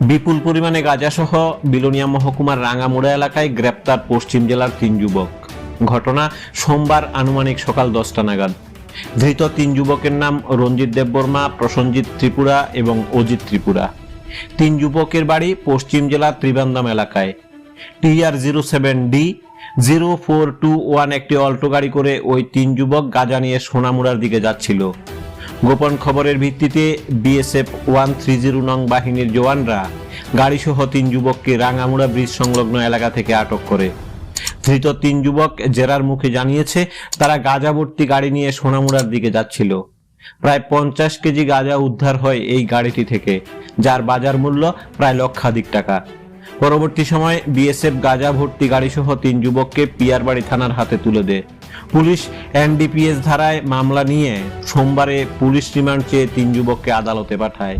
বিপুল পরিমাণে গাঁজাসহ বিলোনিয়া মহকুমার রাঙ্গামুড়া এলাকায় গ্রেপ্তার পশ্চিম জেলার 3 যুবক। ঘটনা সোমবার আনুমানিক সকাল 10টা নাগাদ। ধৃত 3 যুবকের নাম রঞ্জিত দেববর্মা, প্রসঞ্জিৎ ত্রিপুরা এবং অজিত ত্রিপুরা। 3 যুবকের বাড়ি পশ্চিম জেলার ত্রিবান্দাম এলাকায়। TR07D0421 একটি অল্টো গাড়ি করে ওই 3 যুবক গাঁজা নিয়ে সোনামুড়ার দিকে যাচ্ছিল। গোপন খবরের ভিত্তিতে বিএসএফ 130 নং বাহিনীর জওয়ানরা গাড়িসহ 3 যুবককে রাঙ্গামুড়া ব্রিজ সংলগ্ন এলাকা থেকে আটক করে। ধৃত 3 যুবক জেরার মুখে জানিয়েছে তারা গাঁজা ভর্তি গাড়ি নিয়ে সোনামুড়ার দিকে যাচ্ছিল। প্রায় 50 কেজি গাঁজা উদ্ধার হয় এই গাড়িটি থেকে, যার বাজার মূল্য প্রায় লক্ষাধিক টাকা। পরবর্তী সময় বিএসএফ গাঁজা ভর্তি গাড়িসহ 3 যুবককে পিয়ারবাড়ি থানার হাতে তুলে দেয়। পুলিশ এনডিপিএস ধারায় মামলা নিয়ে সোমবারে পুলিশ রিমান্ড চেয়ে 3 যুবককে আদালতে পাঠায়।